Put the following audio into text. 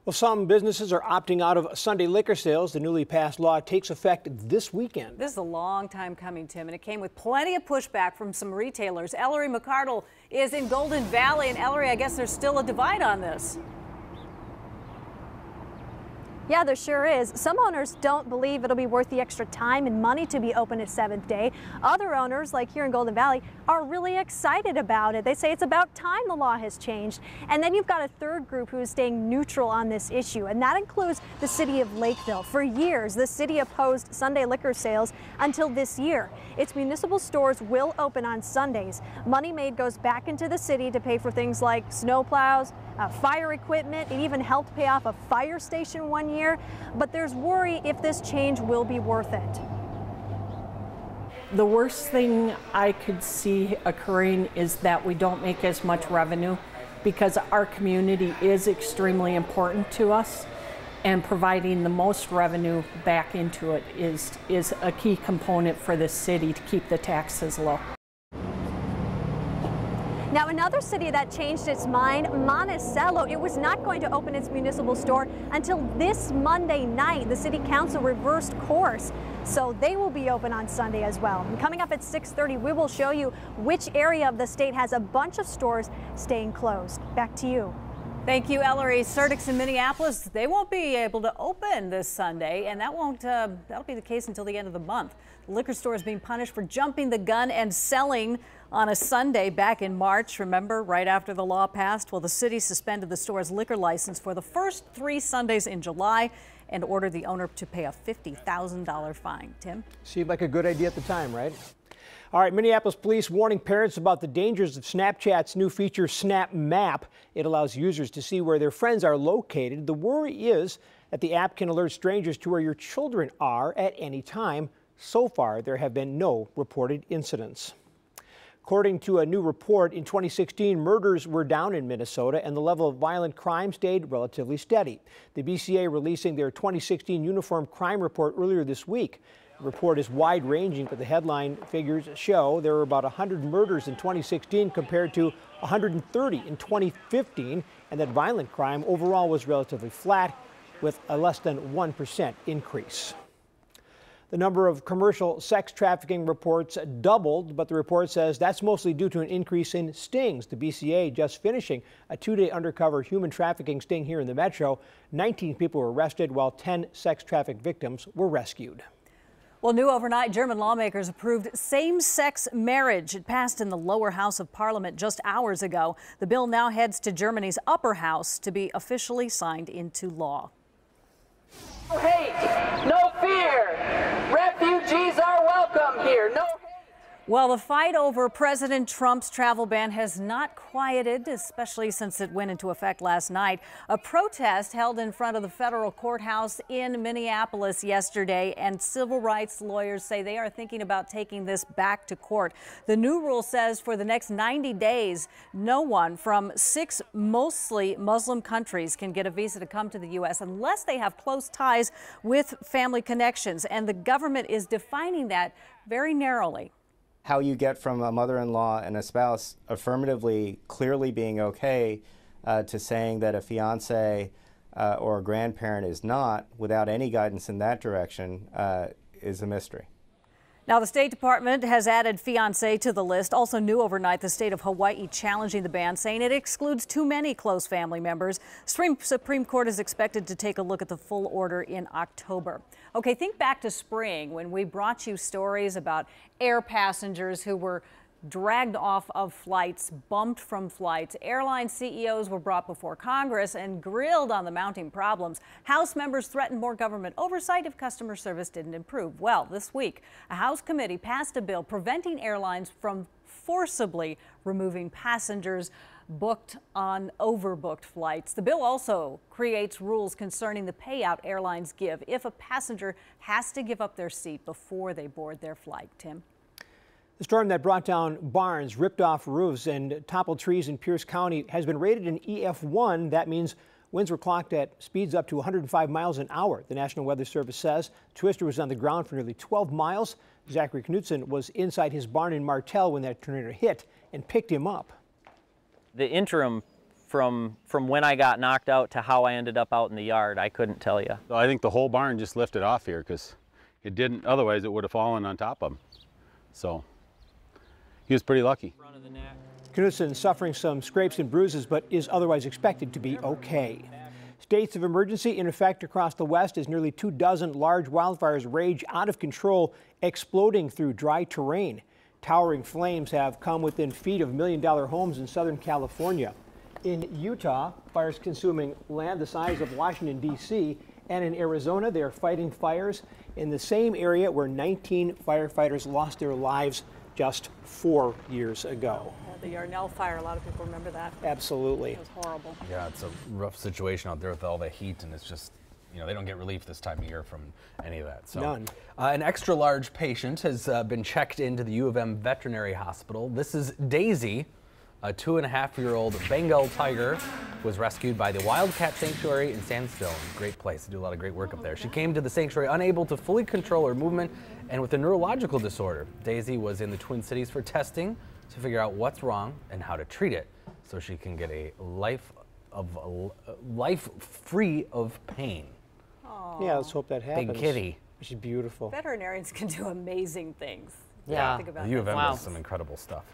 Well, some businesses are opting out of Sunday liquor sales. The newly passed law takes effect this weekend. This is a long time coming, Tim, and it came with plenty of pushback from some retailers. Ellery McCardle is in Golden Valley, and Ellery, I guess there's still a divide on this. Yeah, there sure is. Some owners don't believe it'll be worth the extra time and money to be open a seventh day. Other owners, like here in Golden Valley, are really excited about it. They say it's about time the law has changed. And then you've got a third group who is staying neutral on this issue, and that includes the city of Lakeville. For years, the city opposed Sunday liquor sales until this year. Its municipal stores will open on Sundays. Money made goes back into the city to pay for things like snowplows, fire equipment. It even helped pay off a fire station one year, but there's worry if this change will be worth it. The worst thing I could see occurring is that we don't make as much revenue, because our community is extremely important to us, and providing the most revenue back into it is a key component for the city to keep the taxes low. Now, another city that changed its mind, Monticello. It was not going to open its municipal store until this Monday night. The city council reversed course, so they will be open on Sunday as well. And coming up at 6:30, we will show you which area of the state has a bunch of stores staying closed. Back to you. Thank you, Ellery. Surdyk's in Minneapolis, they won't be able to open this Sunday, and that'll be the case until the end of the month. The liquor store is being punished for jumping the gun and selling on a Sunday back in March. Remember, right after the law passed? Well, the city suspended the store's liquor license for the first 3 Sundays in July and ordered the owner to pay a $50,000 fine. Tim? Seemed like a good idea at the time, right? All right, Minneapolis police warning parents about the dangers of Snapchat's new feature, Snap Map. It allows users to see where their friends are located. The worry is that the app can alert strangers to where your children are at any time. So far, there have been no reported incidents. According to a new report, in 2016, murders were down in Minnesota and the level of violent crime stayed relatively steady. The BCA releasing their 2016 Uniform Crime Report earlier this week. The report is wide-ranging, but the headline figures show there were about 100 murders in 2016 compared to 130 in 2015, and that violent crime overall was relatively flat with a less than 1% increase. The number of commercial sex trafficking reports doubled, but the report says that's mostly due to an increase in stings. The BCA just finishing a 2-day undercover human trafficking sting here in the metro. 19 people were arrested while 10 sex traffic victims were rescued. Well, new overnight, German lawmakers approved same-sex marriage. It passed in the lower house of parliament just hours ago. The bill now heads to Germany's upper house to be officially signed into law. No hate, no fear. Refugees are welcome here. No hate. Well, the fight over President Trump's travel ban has not quieted, especially since it went into effect last night. A protest held in front of the federal courthouse in Minneapolis yesterday, and civil rights lawyers say they are thinking about taking this back to court. The new rule says for the next 90 days, no one from 6 mostly Muslim countries can get a visa to come to the U.S. unless they have close ties with family connections, and the government is defining that very narrowly. How you get from a mother-in-law and a spouse affirmatively, clearly being okay, to saying that a fiance or a grandparent is not, without any guidance in that direction, is a mystery. Now, the State Department has added fiancé to the list. Also new overnight, the state of Hawaii challenging the ban, saying it excludes too many close family members. Supreme Court is expected to take a look at the full order in October. Okay, think back to spring when we brought you stories about air passengers who were dragged off of flights, bumped from flights. Airline CEOs were brought before Congress and grilled on the mounting problems. House members threatened more government oversight if customer service didn't improve. Well, this week, a House committee passed a bill preventing airlines from forcibly removing passengers booked on overbooked flights. The bill also creates rules concerning the payout airlines give if a passenger has to give up their seat before they board their flight. Tim? The storm that brought down barns, ripped off roofs, and toppled trees in Pierce County has been rated an EF1. That means winds were clocked at speeds up to 105 miles an hour. The National Weather Service says Twister was on the ground for nearly 12 miles. Zachary Knutson was inside his barn in Martell when that tornado hit and picked him up. The interim from when I got knocked out to how I ended up out in the yard, I couldn't tell you. So I think the whole barn just lifted off here because it didn't, otherwise it would have fallen on top of him. So he was pretty lucky. Knudsen suffering some scrapes and bruises, but is otherwise expected to be okay. States of emergency in effect across the West as nearly 24 large wildfires rage out of control, exploding through dry terrain. Towering flames have come within feet of million-dollar homes in Southern California. In Utah, fires consuming land the size of Washington, D.C., and in Arizona, they are fighting fires in the same area where 19 firefighters lost their lives just 4 years ago. The Yarnell fire, a lot of people remember that. Absolutely. It was horrible. Yeah, it's a rough situation out there with all the heat, and it's just, you know, they don't get relief this time of year from any of that. So, none. An extra large patient has been checked into the U of M Veterinary Hospital. This is Daisy, a 2.5-year-old Bengal tiger, was rescued by the Wildcat Sanctuary in Sandstill. Great place. They do a lot of great work up there. She came to the sanctuary unable to fully control her movement and with a neurological disorder. Daisy was in the Twin Cities for testing to figure out what's wrong and how to treat it so she can get a life free of pain. Aww. Yeah, let's hope that happens. Big kitty. She's beautiful. Veterinarians can do amazing things. Yeah. Think about The U of that. M Wow. does some incredible stuff.